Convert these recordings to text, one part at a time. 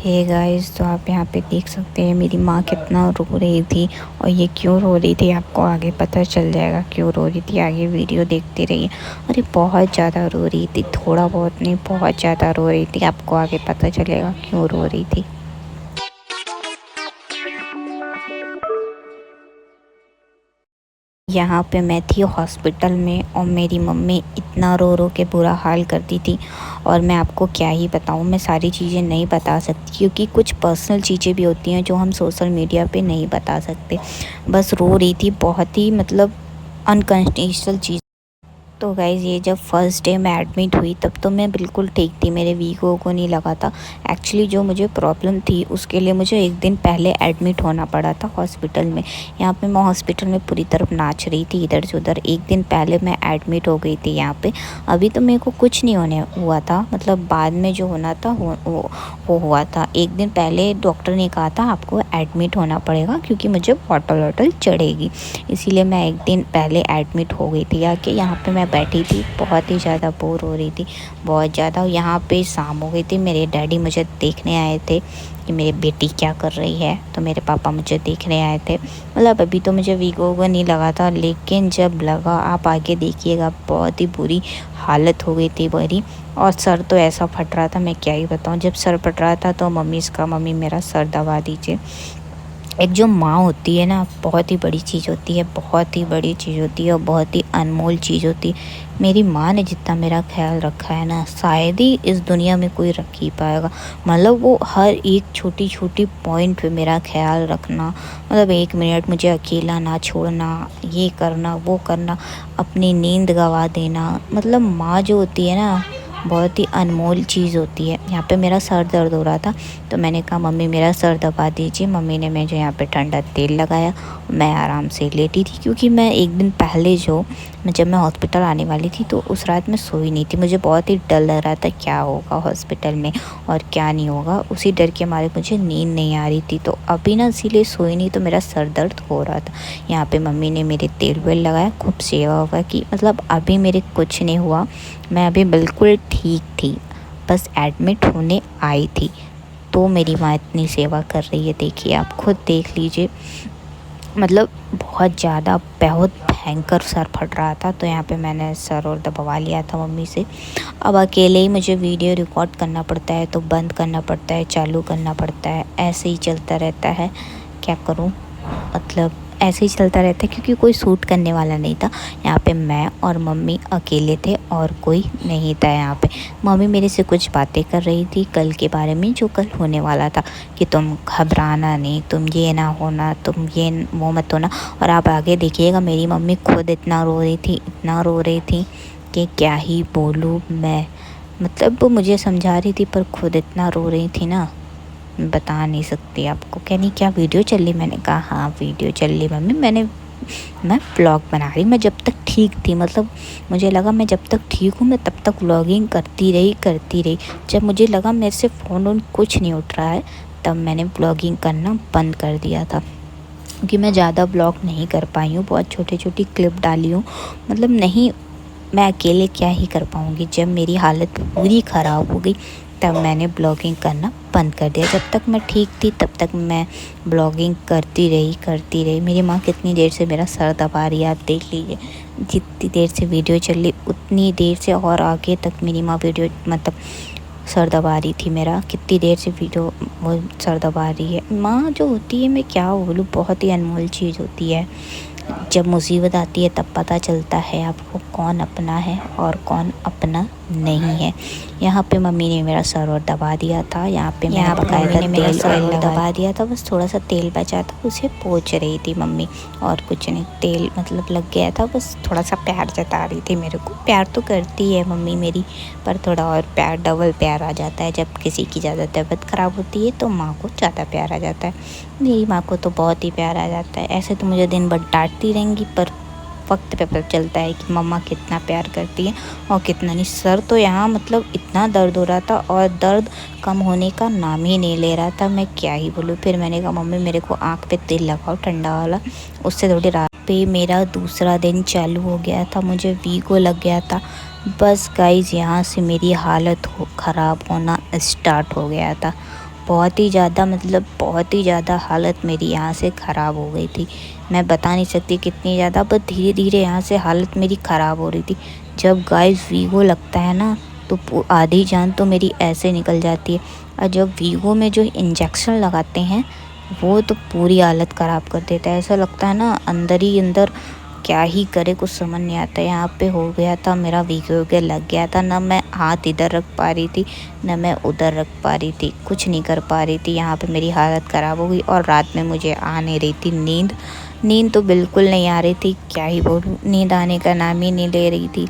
Hey guys, तो आप यहाँ पे देख सकते हैं मेरी माँ कितना रो रही थी। और ये क्यों रो रही थी आपको आगे पता चल जाएगा क्यों रो रही थी। आगे वीडियो देखते रहिए। अरे बहुत ज़्यादा रो रही थी, थोड़ा बहुत नहीं बहुत ज़्यादा रो रही थी। आपको आगे पता चलेगा क्यों रो रही थी। यहाँ पे मैं थी हॉस्पिटल में और मेरी मम्मी इतना रो रो के बुरा हाल करती थी। और मैं आपको क्या ही बताऊँ, मैं सारी चीज़ें नहीं बता सकती क्योंकि कुछ पर्सनल चीज़ें भी होती हैं जो हम सोशल मीडिया पे नहीं बता सकते। बस रो रही थी, बहुत ही मतलब अनकंडीशनल चीज़। तो गाइज़, ये जब फर्स्ट डे मैं एडमिट हुई तब तो मैं बिल्कुल ठीक थी, मेरे वीको को नहीं लगा था। एक्चुअली जो मुझे प्रॉब्लम थी उसके लिए मुझे एक दिन पहले एडमिट होना पड़ा था हॉस्पिटल में। यहाँ पे मैं हॉस्पिटल में पूरी तरफ नाच रही थी इधर से उधर। एक दिन पहले मैं एडमिट हो गई थी यहाँ पे। अभी तो मेरे को कुछ नहीं होने हुआ था, मतलब बाद में जो होना था वो हुआ था। एक दिन पहले डॉक्टर ने कहा था आपको एडमिट होना पड़ेगा क्योंकि मुझे बॉटल वॉटल चढ़ेगी, इसीलिए मैं एक दिन पहले एडमिट हो गई थी। आके यहाँ पे मैं बैठी थी, बहुत ही ज़्यादा बोर हो रही थी, बहुत ज़्यादा। यहाँ पे शाम हो गई थी, मेरे डैडी मुझे देखने आए थे कि मेरी बेटी क्या कर रही है। तो मेरे पापा मुझे देखने आए थे। मतलब अभी तो मुझे वीगो को नहीं लगा था, लेकिन जब लगा आप आगे देखिएगा बहुत ही बुरी हालत हो गई थी मेरी। और सर तो ऐसा फट रहा था, मैं क्या ही बताऊँ। जब सर फट रहा था तो मम्मी मेरा सर दबा दीजिए। एक जो माँ होती है ना, बहुत ही बड़ी चीज़ होती है, बहुत ही बड़ी चीज़ होती है और बहुत ही अनमोल चीज़ होती है। मेरी माँ ने जितना मेरा ख्याल रखा है ना, शायद ही इस दुनिया में कोई रख ही पाएगा। मतलब वो हर एक छोटी छोटी पॉइंट पे मेरा ख्याल रखना, मतलब एक मिनट मुझे अकेला ना छोड़ना, ये करना वो करना, अपनी नींद गंवा देना। मतलब माँ जो होती है ना, बहुत ही अनमोल चीज़ होती है। यहाँ पे मेरा सर दर्द हो रहा था तो मैंने कहा मम्मी मेरा सर दबा दीजिए। मम्मी ने मुझे यहाँ पे ठंडा तेल लगाया, मैं आराम से लेटी थी क्योंकि मैं एक दिन पहले जब मैं हॉस्पिटल आने वाली थी तो उस रात में सोई नहीं थी। मुझे बहुत ही डर लग रहा था क्या होगा हॉस्पिटल में और क्या नहीं होगा, उसी डर के मारे मुझे नींद नहीं आ रही थी। तो अभी ना इसीलिए सोई नहीं, तो मेरा सर दर्द हो रहा था। यहाँ पे मम्मी ने मेरे तेल वेल लगाया, खूब सेवा हुआ कि मतलब अभी मेरे कुछ नहीं हुआ, मैं अभी बिल्कुल ठीक थी, बस एडमिट होने आई थी। तो मेरी माँ इतनी सेवा कर रही है, देखिए आप खुद देख लीजिए। मतलब बहुत भयंकर सर फट रहा था। तो यहाँ पे मैंने सर और दबवा लिया था मम्मी से। अब अकेले ही मुझे वीडियो रिकॉर्ड करना पड़ता है, तो बंद करना पड़ता है, चालू करना पड़ता है, ऐसे ही चलता रहता है। क्या करूँ, मतलब ऐसे ही चलता रहता है क्योंकि कोई शूट करने वाला नहीं था। यहाँ पे मैं और मम्मी अकेले थे और कोई नहीं था यहाँ पे। मम्मी मेरे से कुछ बातें कर रही थी कल के बारे में, जो कल होने वाला था, कि तुम घबराना नहीं, तुम ये ना होना, तुम ये वो मत होना। और आप आगे देखिएगा मेरी मम्मी खुद इतना रो रही थी, इतना रो रही थी कि क्या ही बोलूँ मैं। मतलब वो मुझे समझा रही थी पर खुद इतना रो रही थी ना, बता नहीं सकती आपको। क्या नहीं क्या वीडियो चल रही, मैंने कहा हाँ वीडियो चल रही मम्मी, मैं व्लॉग बना रही। मैं जब तक ठीक थी, मतलब मुझे लगा मैं जब तक ठीक हूँ मैं तब तक व्लॉगिंग करती रही। जब मुझे लगा मेरे से फ़ोन वोन कुछ नहीं उठ रहा है, तब मैंने व्लॉगिंग करना बंद कर दिया था क्योंकि मैं ज़्यादा व्लॉग नहीं कर पाई हूँ, बहुत छोटी छोटी क्लिप डाली हूँ। मतलब नहीं, मैं अकेले क्या ही कर पाऊँगी। जब मेरी हालत पूरी ख़राब हो गई तब मैंने ब्लॉगिंग करना बंद कर दिया। जब तक मैं ठीक थी तब तक मैं ब्लॉगिंग करती रही। मेरी माँ कितनी देर से मेरा सर दबा रही है, आप देख लीजिए। जितनी देर से वीडियो चल रही उतनी देर से और आगे तक मेरी माँ वीडियो मतलब सर दबा रही थी मेरा। कितनी देर से वीडियो वो सर दबा रही है। माँ जो होती है, मैं क्या बोलूँ, बहुत ही अनमोल चीज़ होती है। जब मुसीबत आती है तब पता चलता है आपको कौन अपना है और कौन अपना नहीं है। यहाँ पे मम्मी ने मेरा सर और दबा दिया था। यहाँ पे बकायदा तेल और दबा दिया था, बस थोड़ा सा तेल बचा था, उसे पोंछ रही थी मम्मी, और कुछ नहीं। तेल मतलब लग गया था, बस थोड़ा सा प्यार जता रही थी मेरे को। प्यार तो करती है मम्मी मेरी, पर थोड़ा और प्यार, डबल प्यार आ जाता है जब किसी की ज़्यादा तबीयत ख़राब होती है तो माँ को ज़्यादा प्यार आ जाता है। मेरी माँ को तो बहुत ही प्यार आ जाता है। ऐसे तो मुझे दिन भर डांटती रहेंगी, पर वक्त पे पता चलता है कि मम्मा कितना प्यार करती है और कितना नहीं। सर तो यहाँ मतलब इतना दर्द हो रहा था और दर्द कम होने का नाम ही नहीं ले रहा था, मैं क्या ही बोलूँ। फिर मैंने कहा मम्मी मेरे को आँख पे तेल लगाओ ठंडा वाला, उससे थोड़ी रात पे मेरा दूसरा दिन चालू हो गया था, मुझे वीको लग गया था। बस गाइज़ यहाँ से मेरी हालत ख़राब होना स्टार्ट हो गया था। बहुत ही ज़्यादा मतलब बहुत ही ज़्यादा हालत मेरी यहाँ से ख़राब हो गई थी। मैं बता नहीं सकती कितनी ज़्यादा, पर धीरे धीरे यहाँ से हालत मेरी ख़राब हो रही थी। जब गाइस वीगो लगता है ना तो आधी जान तो मेरी ऐसे निकल जाती है, और जब वीगो में जो इंजेक्शन लगाते हैं वो तो पूरी हालत ख़राब कर देता है। ऐसा लगता है ना अंदर ही अंदर क्या ही करे, कुछ समझ नहीं आता। यहाँ पे हो गया था मेरा वीगो के लग गया था, ना मैं हाथ इधर रख पा रही थी ना मैं उधर रख पा रही थी, कुछ नहीं कर पा रही थी। यहाँ पे मेरी हालत ख़राब हो गई और रात में मुझे आ नहीं रही थी नींद तो बिल्कुल नहीं आ रही थी। क्या ही बोलूँ, नींद आने का नाम ही नहीं ले रही थी।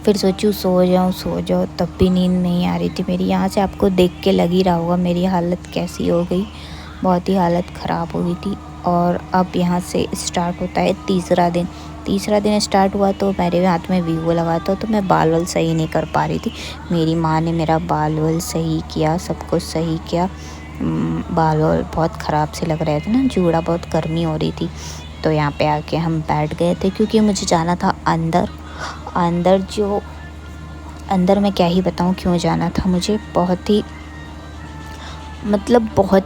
फिर सोचूँ सो जाऊँ तब भी नींद नहीं आ रही थी मेरी। यहाँ से आपको देख के लग ही रहा होगा मेरी हालत कैसी हो गई, बहुत ही हालत ख़राब हो गई थी। और अब यहाँ से स्टार्ट होता है तीसरा दिन स्टार्ट हुआ तो मेरे हाथ में वीवो लगा था, तो मैं बाल वाल सही नहीं कर पा रही थी। मेरी माँ ने मेरा बाल वाल सही किया, सब कुछ सही किया। बाल वाल बहुत ख़राब से लग रहे थे ना, जूड़ा, बहुत गर्मी हो रही थी। तो यहाँ पे आके हम बैठ गए थे क्योंकि मुझे जाना था अंदर मैं क्या ही बताऊँ क्यों जाना था मुझे। बहुत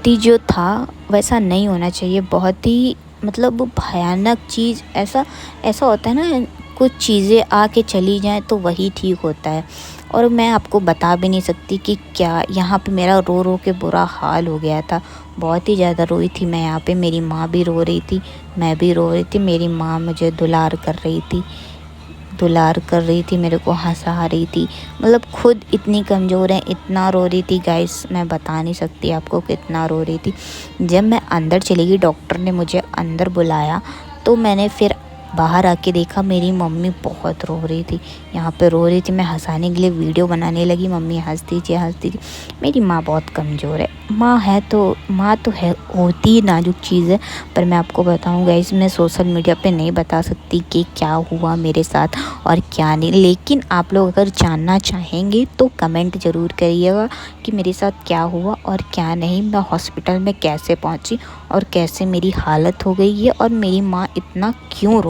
ही जो था वैसा नहीं होना चाहिए, बहुत ही मतलब भयानक चीज़। ऐसा होता है ना, कुछ चीज़ें आके चली जाएं तो वही ठीक होता है। और मैं आपको बता भी नहीं सकती कि क्या यहाँ पे मेरा रो रो के बुरा हाल हो गया था। बहुत ही ज़्यादा रोई थी मैं यहाँ पे, मेरी माँ भी रो रही थी, मैं भी रो रही थी। मेरी माँ मुझे दुलार कर रही थी, मेरे को हंसा रही थी। मतलब खुद इतनी कमज़ोर है, इतना रो रही थी गाइस, मैं बता नहीं सकती आपको कितना रो रही थी। जब मैं अंदर चली गई, डॉक्टर ने मुझे अंदर बुलाया, तो मैंने फिर बाहर आके देखा मेरी मम्मी बहुत रो रही थी। यहाँ पे रो रही थी, मैं हंसाने के लिए वीडियो बनाने लगी, मम्मी हंसती थी। मेरी माँ बहुत कमज़ोर है। माँ तो है, होती ही नाजुक चीज़ है। पर मैं आपको बताऊँ गाइस, मैं सोशल मीडिया पे नहीं बता सकती कि क्या हुआ मेरे साथ और क्या नहीं। लेकिन आप लोग अगर जानना चाहेंगे तो कमेंट ज़रूर करिएगा कि मेरे साथ क्या हुआ और क्या नहीं, मैं हॉस्पिटल में कैसे पहुंची और कैसे मेरी हालत हो गई है, और मेरी माँ इतना क्यों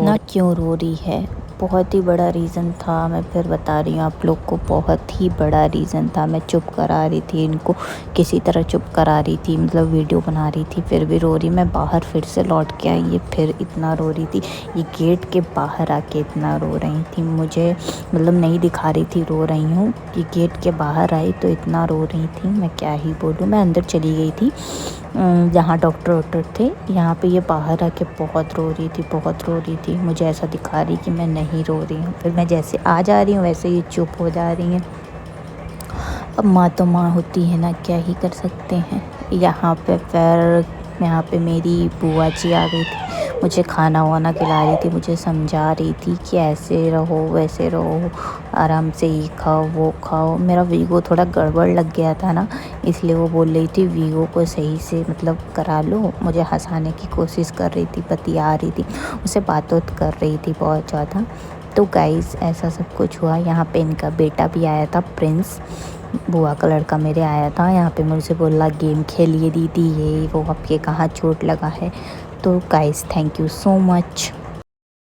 रो रही है। बहुत ही बड़ा रीज़न था, मैं फिर बता रही हूँ आप लोग को, बहुत ही बड़ा रीज़न था। मैं चुप करा रही थी इनको, किसी तरह चुप करा रही थी, मतलब वीडियो बना रही थी, फिर भी रो रही। मैं बाहर फिर से लौट के आई, ये फिर इतना रो रही थी। ये गेट के बाहर आके इतना रो रही थी, मुझे मतलब नहीं दिखा रही थी रो रही हूँ, कि गेट के बाहर आई तो इतना रो रही थी। मैं क्या ही बोलूँ, मैं अंदर चली गई थी जहाँ डॉक्टर थे। यहाँ पे ये बाहर आके बहुत रो रही थी। मुझे ऐसा दिखा रही कि मैं नहीं रो रही हूँ। फिर मैं जैसे आ जा रही हूँ वैसे ही चुप हो जा रही हैं। अब माँ तो माँ होती है ना, क्या ही कर सकते हैं। यहाँ पे मेरी बुआ जी आ गई थी, मुझे खाना वाना खिला रही थी, मुझे समझा रही थी कि ऐसे रहो वैसे रहो, आराम से ये खाओ वो खाओ। मेरा वीगो थोड़ा गड़बड़ लग गया था ना, इसलिए वो बोल रही थी वीगो को सही से मतलब करा लो। मुझे हंसाने की कोशिश कर रही थी, बतिया रही थी, उससे बात कर रही थी बहुत ज़्यादा। तो गाइस ऐसा सब कुछ हुआ। यहाँ पे इनका बेटा भी आया था, प्रिंस, बुआ का लड़का मेरे आया था। यहाँ पे मुझसे बोला गेम खेलिए दीदी, ये वो, आपके कहाँ चोट लगा है। तो guys thank you so much.